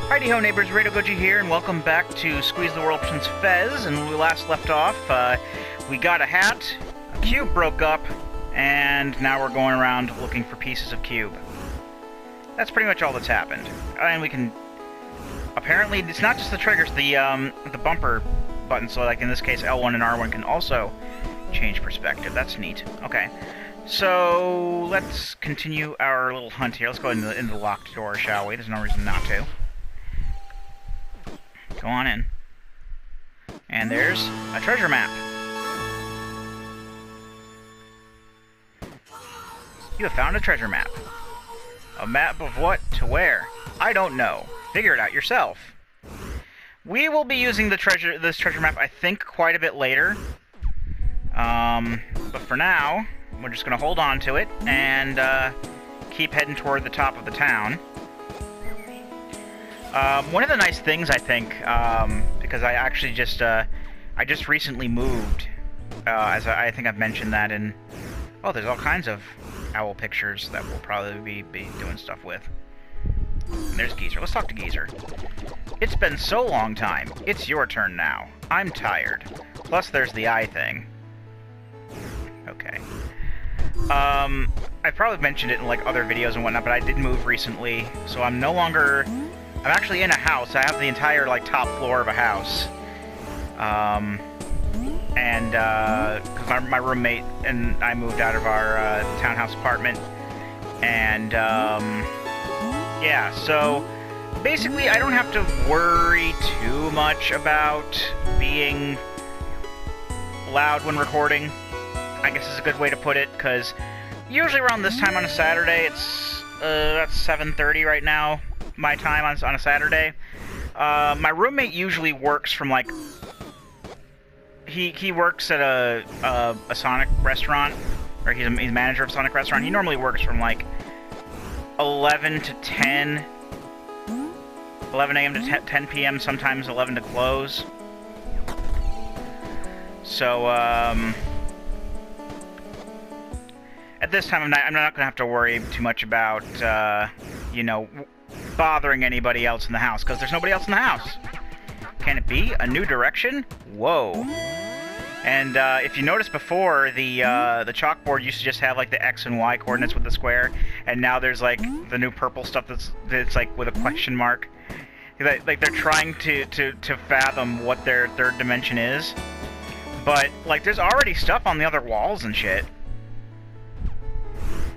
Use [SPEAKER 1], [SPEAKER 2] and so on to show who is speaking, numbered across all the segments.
[SPEAKER 1] Heidi-ho neighbors, Radio Goji here, and welcome back to Squeeze the World Prince Fez. And when we last left off, we got a hat, a cube broke up, and now we're going around looking for pieces of cube. That's pretty much all that's happened. And we can... Apparently, it's not just the triggers, the bumper button, so like in this case, L1 and R1 can also change perspective. That's neat. Okay. So, let's continue our little hunt here. Let's go into the locked door, shall we? There's no reason not to. Go on in. And there's a treasure map. You have found a treasure map. A map of what to where? I don't know. Figure it out yourself. We will be using this treasure map, I think, quite a bit later. But for now, we're just going to hold on to it and keep heading toward the top of the town. One of the nice things, I think, because I actually just recently moved, as I think I've mentioned that in... Oh, there's all kinds of owl pictures that we'll probably be doing stuff with. And there's Geezer. Let's talk to Geezer. It's been so long time. It's your turn now. I'm tired. Plus, there's the eye thing. Okay. I probably mentioned it in, like, other videos and whatnot, but I did move recently, so I'm no longer... I'm actually in a house. I have the entire, like, top floor of a house. Because my roommate and I moved out of our townhouse apartment. And, yeah, so basically I don't have to worry too much about being loud when recording, I guess is a good way to put it, because usually around this time on a Saturday, that's 7:30 right now, my time on a Saturday. My roommate usually works from, like, he works at a Sonic restaurant, or he's manager of a Sonic restaurant. He normally works from, like, 11 to 10, 11 a.m. to 10 p.m., sometimes 11 to close. So, at this time, I'm not gonna have to worry too much about, you know, bothering anybody else in the house, because there's nobody else in the house. Can it be? A new direction? Whoa. And, if you noticed before, the chalkboard used to just have, like, the X and Y coordinates with the square, and now there's, like, the new purple stuff that's like, with a question mark. Like, they're trying to fathom what their third dimension is. But, like, there's already stuff on the other walls and shit.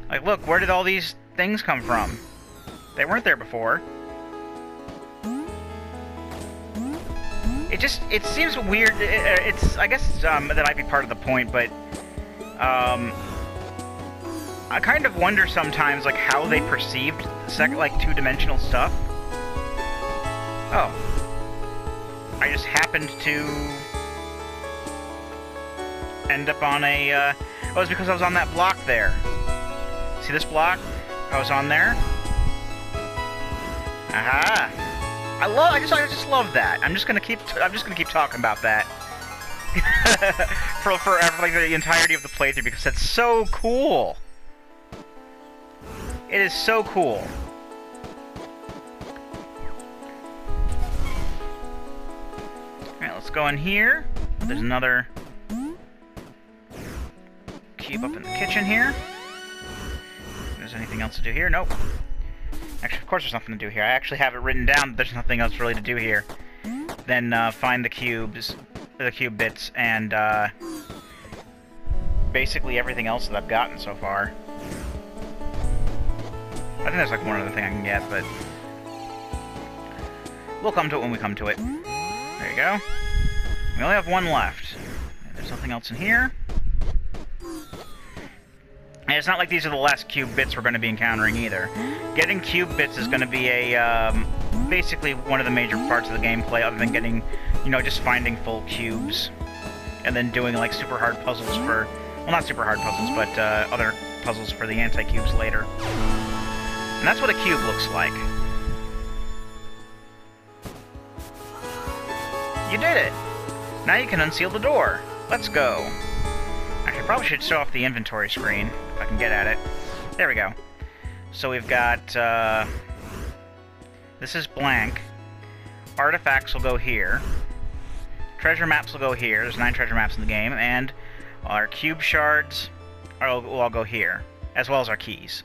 [SPEAKER 1] Like, look, where did all these things come from? They weren't there before. It seems weird. I guess that might be part of the point, but I kind of wonder sometimes, like, how they perceived the second, like, two-dimensional stuff. Oh. I just happened to end up on a, oh, it's because I was on that block there. See this block? I was on there. Aha! I just love that. I'm just gonna keep talking about that for like the entirety of the playthrough, because that's so cool. It is so cool. All right, let's go in here. There's another cube up in the kitchen here. There's anything else to do here? Nope. Actually, of course there's nothing to do here. I actually have it written down that there's nothing else really to do here. Then find the cube bits, and basically everything else that I've gotten so far. I think there's like one other thing I can get, but we'll come to it when we come to it. There you go. We only have one left. There's nothing else in here. And it's not like these are the last cube bits we're going to be encountering either. Getting cube bits is going to be a, basically one of the major parts of the gameplay, other than getting, you know, just finding full cubes. And then doing, like, super hard puzzles for, well, not super hard puzzles, but other puzzles for the anti-cubes later. And that's what a cube looks like. You did it! Now you can unseal the door. Let's go. Actually, I probably should show off the inventory screen, if I can get at it. There we go. So we've got, this is blank. artifacts will go here. Treasure maps will go here. There's 9 treasure maps in the game, and our cube shards will all go here, as well as our keys.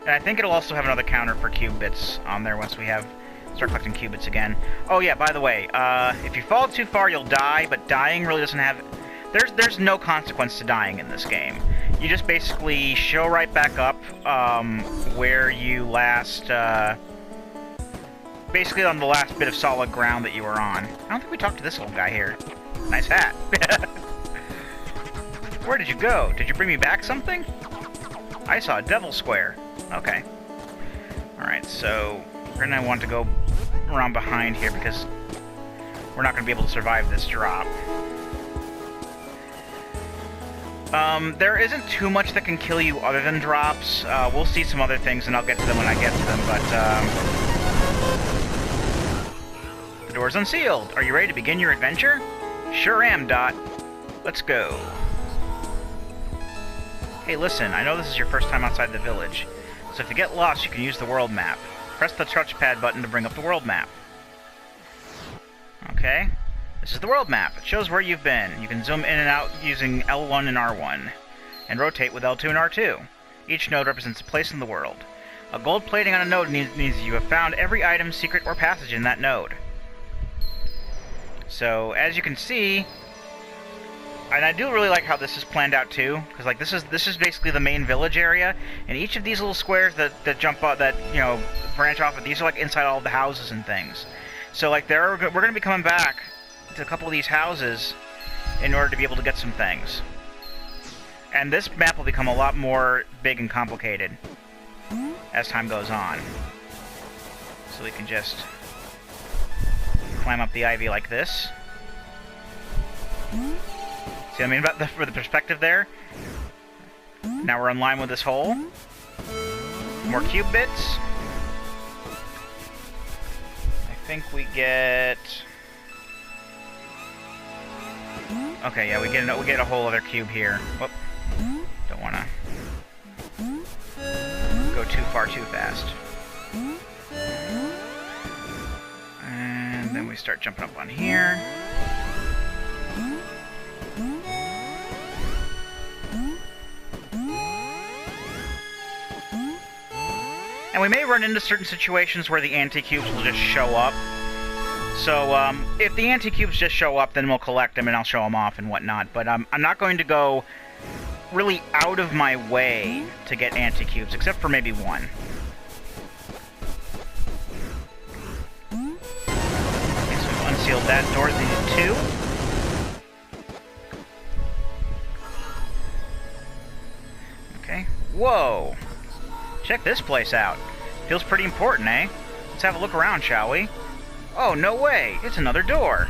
[SPEAKER 1] And I think it'll also have another counter for cube bits on there once we start collecting qubits again. Oh yeah, by the way, if you fall too far, you'll die, but dying really doesn't have... There's no consequence to dying in this game. You just basically show right back up where you last... basically on the last bit of solid ground that you were on. I don't think we talked to this little guy here. Nice hat. Where did you go? Did you bring me back something? I saw a devil square. Okay. Alright, so we're going to want to go around behind here because we're not going to be able to survive this drop. There isn't too much that can kill you other than drops. We'll see some other things and I'll get to them when I get to them, but the door's unsealed. Are you ready to begin your adventure? Sure am, Dot. Let's go. Hey, listen, I know this is your first time outside the village, so if you get lost, you can use the world map. Press the touchpad button to bring up the world map. Okay. This is the world map. It shows where you've been. You can zoom in and out using L1 and R1, and rotate with L2 and R2. Each node represents a place in the world. A gold plating on a node means you have found every item, secret, or passage in that node. So, as you can see, and I do really like how this is planned out too, because like this is basically the main village area, and each of these little squares that jump out, that branch off of these are like inside all of the houses and things. So like we're going to be coming back to a couple of these houses in order to be able to get some things. And this map will become a lot more big and complicated as time goes on. So we can just climb up the ivy like this. See what I mean about for the perspective there? Now we're in line with this hole. More cube bits. I think we get... Okay, yeah, we get a whole other cube here. Whoop. Don't want to go too far too fast. And then we start jumping up on here. And we may run into certain situations where the anti-cubes will just show up. So, if the anti-cubes just show up, then we'll collect them and I'll show them off and whatnot. But I'm not going to go really out of my way to get anti-cubes, except for maybe one. Okay, so we've unsealed that door. These 2. Okay. Whoa! Check this place out. Feels pretty important, eh? Let's have a look around, shall we? Oh, no way! It's another door!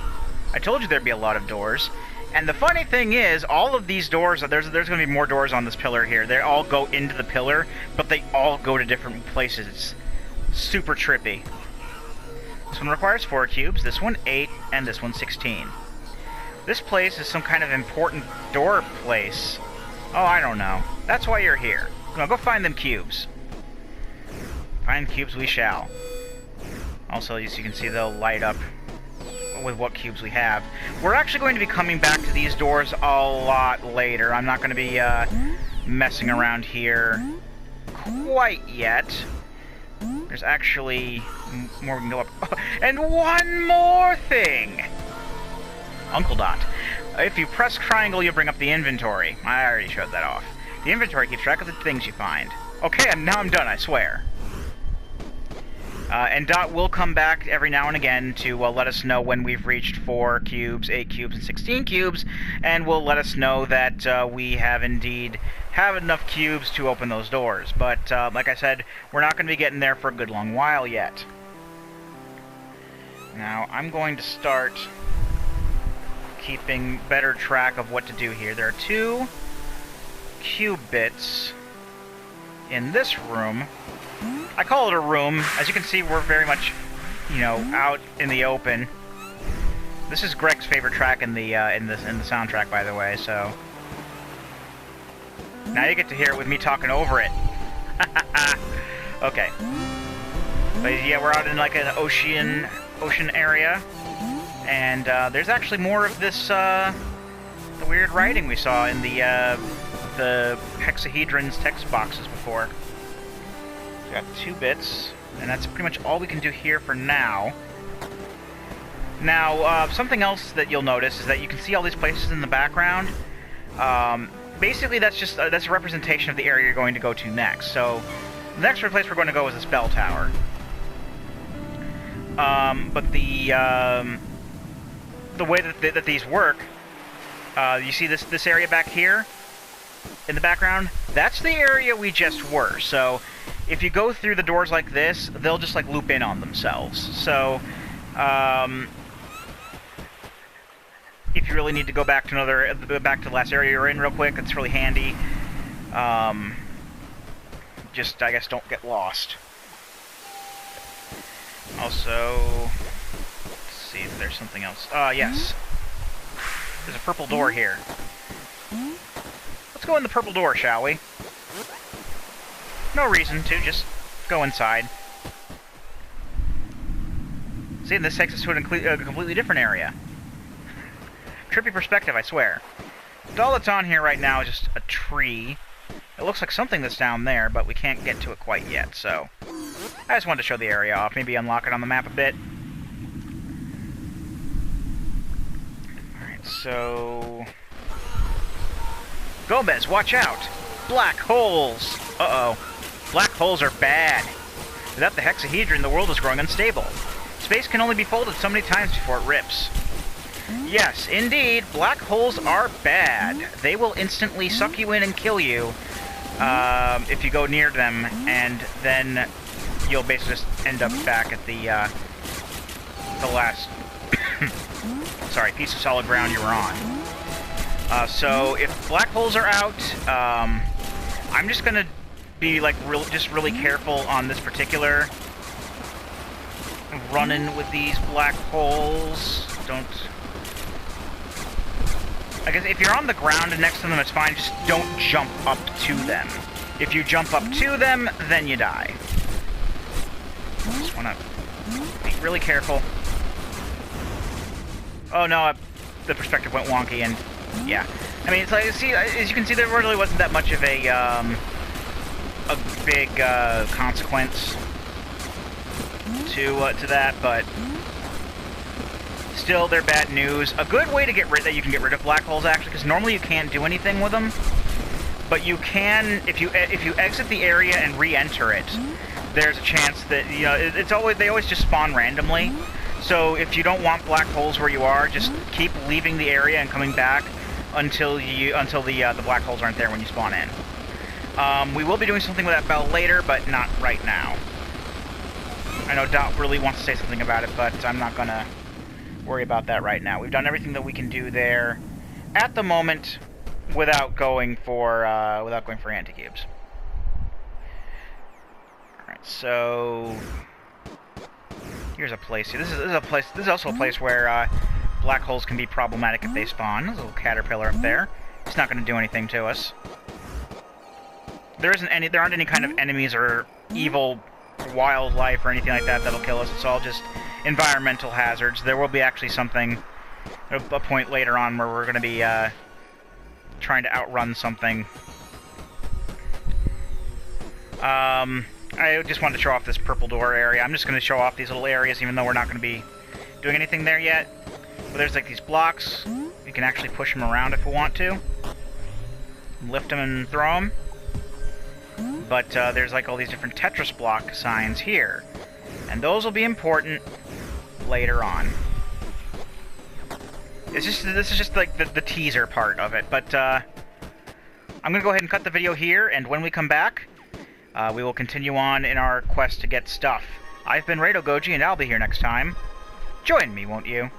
[SPEAKER 1] I told you there'd be a lot of doors. And the funny thing is, all of these doors, there's going to be more doors on this pillar here. They all go into the pillar, but they all go to different places. It's super trippy. This one requires 4 cubes, this one 8, and this one 16. This place is some kind of important door place. Oh, I don't know. That's why you're here. Now go find them cubes. Find cubes we shall. Also, as you can see, they'll light up with what cubes we have. We're actually going to be coming back to these doors a lot later. I'm not going to be messing around here quite yet. There's actually more we can go up. And one more thing! Uncle Dot. If you press triangle, you'll bring up the inventory. I already showed that off. The inventory keeps track of the things you find. Okay, now I'm done, I swear. And Dot will come back every now and again to let us know when we've reached 4 cubes, 8 cubes, and 16 cubes, and will let us know that we have indeed enough cubes to open those doors. But, like I said, we're not going to be getting there for a good long while yet. Now, I'm going to start keeping better track of what to do here. There are 2 cube bits in this room. I call it a room. As you can see, we're very much, out in the open. This is Greg's favorite track in the soundtrack, by the way. So now you get to hear it with me talking over it. Okay. But yeah, we're out in like an ocean ocean area. And there's actually more of this, the weird writing we saw in the hexahedron's text boxes before. We got 2 bits, and that's pretty much all we can do here for now. Now, something else that you'll notice is that you can see all these places in the background. Basically, that's a representation of the area you're going to go to next. So, the next place we're going to go is this bell tower. But the way that these work, you see this area back here in the background? That's the area we just were. So, if you go through the doors like this, they'll just like loop in on themselves. So, if you really need to go back to the last area you're in real quick, it's really handy. Just, I guess, don't get lost. Also, let's see if there's something else. Yes. There's a purple door here. Let's go in the purple door, shall we? No reason to, just go inside. See, and this takes us to a completely different area. Trippy perspective, I swear. But all that's on here right now is just a tree. It looks like something that's down there, but we can't get to it quite yet, so... I just wanted to show the area off, maybe unlock it on the map a bit. Alright, so... Gomez, watch out! Black holes! Uh-oh. Black holes are bad. Without the hexahedron, the world is growing unstable. Space can only be folded so many times before it rips. Yes, indeed, black holes are bad. They will instantly suck you in and kill you if you go near them, and then you'll basically just end up back at the last sorry, piece of solid ground you were on. So if black holes are out, I'm just gonna be like really careful on this particular run-in with these black holes. Don't. I guess if you're on the ground and next to them, it's fine. Just don't jump up to them. If you jump up to them, then you die. Just want to be really careful. Oh no, the perspective went wonky, and yeah. I mean, it's like, see, as you can see, there really wasn't that much of a big consequence to that, but still, they're bad news. A good way to you can get rid of black holes, actually, because normally you can't do anything with them, but you can if you exit the area and re-enter it. There's a chance that they always just spawn randomly. So if you don't want black holes where you are, just keep leaving the area and coming back until the black holes aren't there when you spawn in. We will be doing something with that bell later, but not right now. I know Dot really wants to say something about it, but I'm not gonna worry about that right now. We've done everything that we can do there at the moment without going for anti-cubes. All right, so here's a place. This is also a place where black holes can be problematic if they spawn. There's a little caterpillar up there. It's not going to do anything to us. There aren't any kind of enemies or evil wildlife or anything like that that'll kill us. It's all just environmental hazards. There will be actually a point later on where we're going to be trying to outrun something. I just wanted to show off this purple door area. I'm just going to show off these little areas, even though we're not going to be doing anything there yet. But there's like these blocks. We can actually push them around if we want to. Lift them and throw them. But there's like all these different Tetris block signs here. And those will be important later on. This is just like the teaser part of it. But I'm going to go ahead and cut the video here, and when we come back, we will continue on in our quest to get stuff. I've been Rado Goji, and I'll be here next time. Join me, won't you?